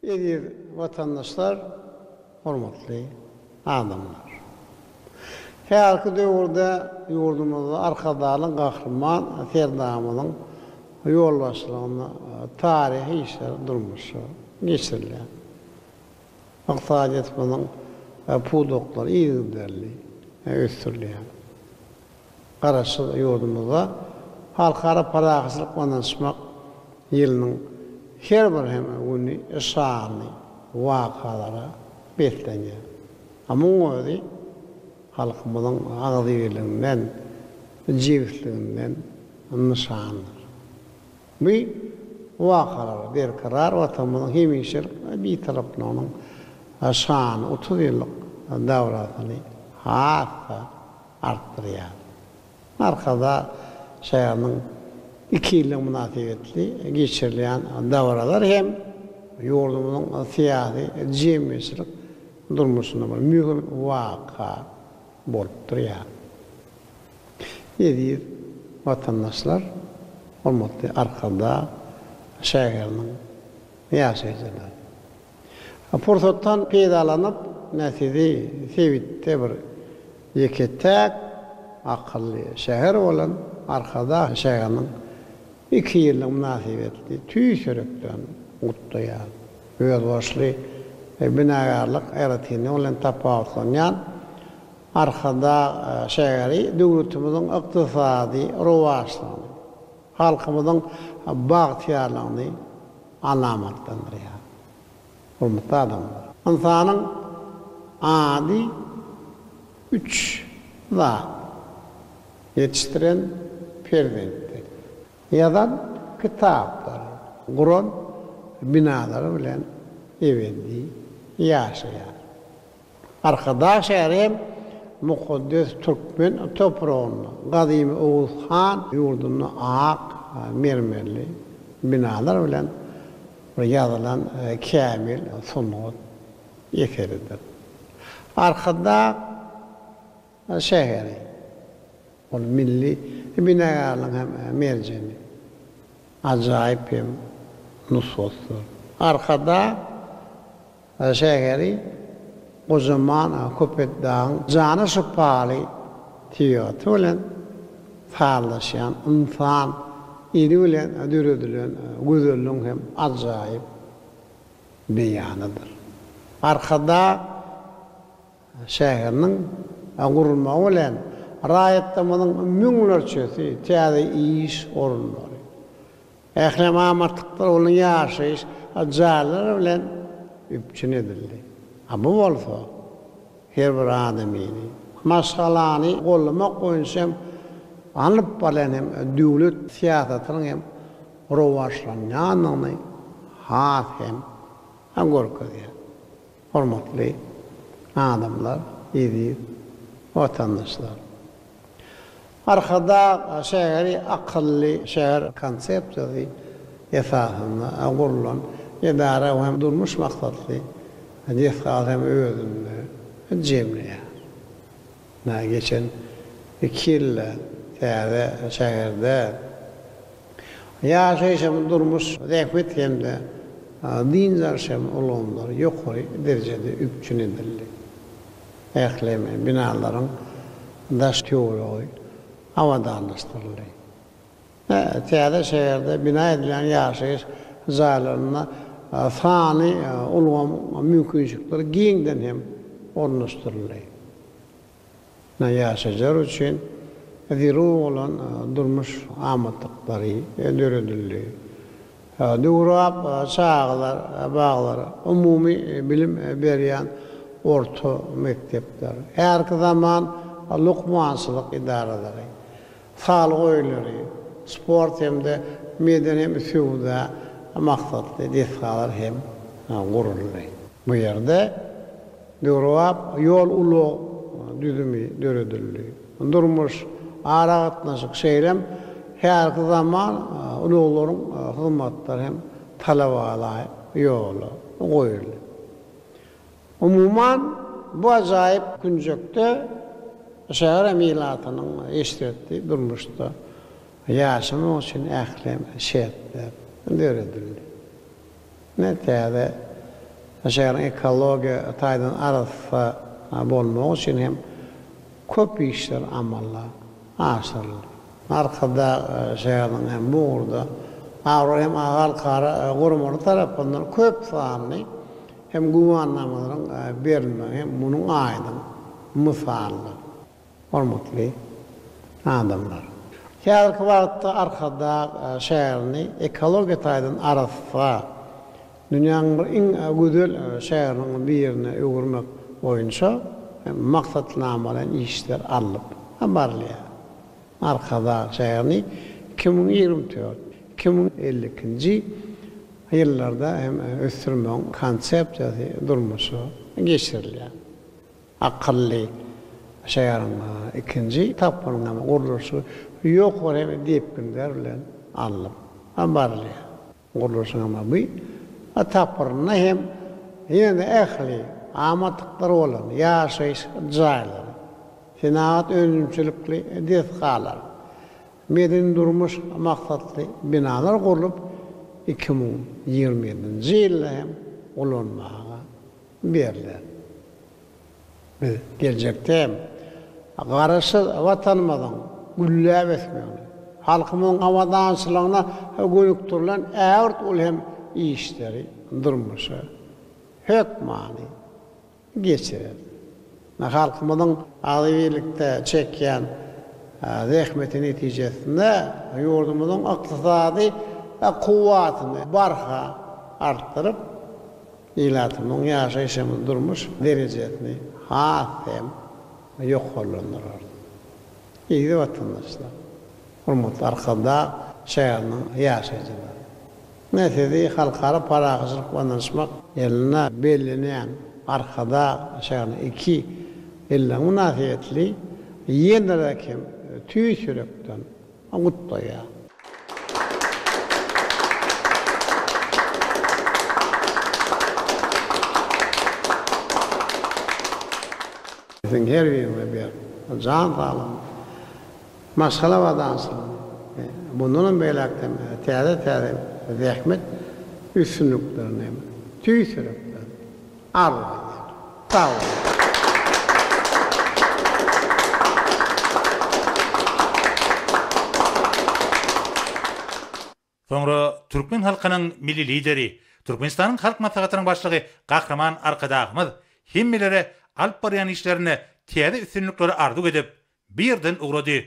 Edir vatandaşlar, hormatly adamlar. Her döwürde yurdumuzda arkadaşlyk gahrman Ferdamynyň ýol başlygyny tarihi işler durmuşy geçirilýär. Aqtaýetmanyň pudoklar ýygyrly ösürilýär. Garaşy yurdumuzda halkara paraxçylyk onaşmak ýylynyň her bir güni şany wakalara betlenýär. Ama öňe halkymyzyň agdylygynyň, jewitliginden nişanlar. Bu wakalar berkarar watanymyzyň hemişe bir tarapynyň şany 30 ýyllyk dawratyny hatda artdyrýar. Arkada şäherniň 2 ýyllyk münasibetli geçirilýän dawralar hem ýurdumyzyň syýasy jemgyýetçilik durmuşyna bir mühim waka bolup durýar. Edir vatandaşlar, hormatly arkada şäherniň ýaşaýjylar. Pursatdan peýdalanyp, näsidi Sewitde bir ýeketäk akylly şäher bolan arkada şäherniň 2 ýyllyk münasibetli tüýsürekden gutdaýar. Öz başly binagarlyk eratini bilen tapawutlanýan arkada şäheri döwletimiziň ykdysady rowaşlygyny, halkymyzyň bagtýarlygyny alamatlandyrýar. Hormatly adamlar, insanyň ady 3 zat yetiştiren perwentler. Ýazan kitaplar, Guran binalary bilen ewendi ýaşaýar. Arkada şäherim mukaddes türkmen toprağyny, gadymy Oğuz Han ýurduny ak mermerli binalar bilen ýazylan kämil sunnet ýekeridir. Arkada şäheri ol milli binalarlyň hem merjeni ajaýyp hem nusratdyr. Arkada şäheri o zaman Köpetdağ'ın canı şüphaly teatr bilen faýallaşýan insan iri bilen döredilen gözelliň hem ajaýyp beýanydyr. Arkada şäherniň gurulmagy bilen raýatlamynyň müňlerçesi täze iş orunlary. Ählem amartyklar onuň ýaşaýyş ajalary bilen üpçün edildi. Ama bolsa her bir adamyny masalany gollamak goýunsam anyp bilen hem döwlet siýasatynyň hem rowaşlanýanyny hat hem gorkadýar. Hormatly adamlar, edir vatandaşlar. Arkada şäheri akylly şäher konsepsiýasy esasyna gurulan edara hem durmuş maksatly Hadis-i hem özünde cemliye. Geçen 2 yıl täze şäherde ýaşaýşam durmuş rehmet hem de dinçarşam olanlar ýokary derejede üpçün edildi. Ähleme binalaryň daş teory awadanlaşdyryldy. Täze şäherde bina edilen ýaşaýyş zalaryna sany ulgam mümkinçilikler giňden hem ornaşdyryldy. Ýaşajar üçin zirur bolan durmuş amatyklary döredildi. Döwrap çağlar, baglar, umumy bilim berýän orta mektepler. Her zaman lukmançylyk idaralary, sağlyk öýleri, sport hem de meden hem süwda maksatly deskalar hem guruldy. Bu ýerde döwrap ýol uly düzümi döredildi. Durmuş ara gatnaşyk şeýlem her zaman uluglaryň hyzmatlary hem talabalar ýoly goýuldy. Umuman bu ajaýyp günjekde şäher emilatynyň eşitdi durmuşda ýaşamak üçin ählem şertler döredildi. Ne täze şäheriniň ekologiýa taýdan arasy bolmak üçin hem köp işler amallar aşyryldy. Arkada şäheriniň hem buğurda hem halkara gurumary tarapyndan köp sanly hem guwannamalaryň berilmegi hem munuň aýdyn mysaly. Hormatly adamlar. Häzirki wagtda arkada şäherini ekologiýa taýdan arasy dünýäniň bir iň güzel şäheriniň birine öwürmek boýunça maksatnamalan işler alyp barlýar. Arkada şäherini 2024-2052-nji ýyllarda hem ösürmeň konsepsiýasy durmuşy geçirilýär. Akylly şäheriň ikinji tapanyň guruluşy ýokary hem diýipler bilen alyp barlýar. Guruluşyň bu tapanyna hem ýene ähli amatyklar bolan ýaşaýyş jaýlary, sinaat önümçilikli desgalar, medeni durmuş maksatly binalar gurulyp 2027-nji ýylda hem ulanmaga berilýär. Biz geljekde garaşy watanymyzyň gülläp esmegi, halkymyň awadançylygyna gönükdirilen ärt ol hem işleri, durmuşy hökmany geçirir. Halkymyzyň alybelikde çekýän zähmeti netijesinde ýurdumyzyň ykdysady kuwatyny barha artdyryp, ýylatynyň ýaşaýyşyny durmuş derejesini hem ýoklandyrar. Ýa-da watandaşlar, hormatly arkada şäheriniň ýaşaýjylary. Näsedi halkara paragyjylyk banlaşmak eline bellenýän arkada şäheriniň iki ille münasibetli ýene-de kim tüýsürekden gutlaýar. Bizim her birine bir can sağlam, maşgala wadansın. Bundan beýlekde täze zähmet üstünlüklerini tüýsürekden arwaýar. Sağ olun. Soňra Türkmen halkynyň milli lideri, Türkmenistanyň halk maslahatynyň başlygy Gahraman Arkadagymyz hemmelere alp barýan işlerine täze üstünlikleri arduk edip birden ugrady.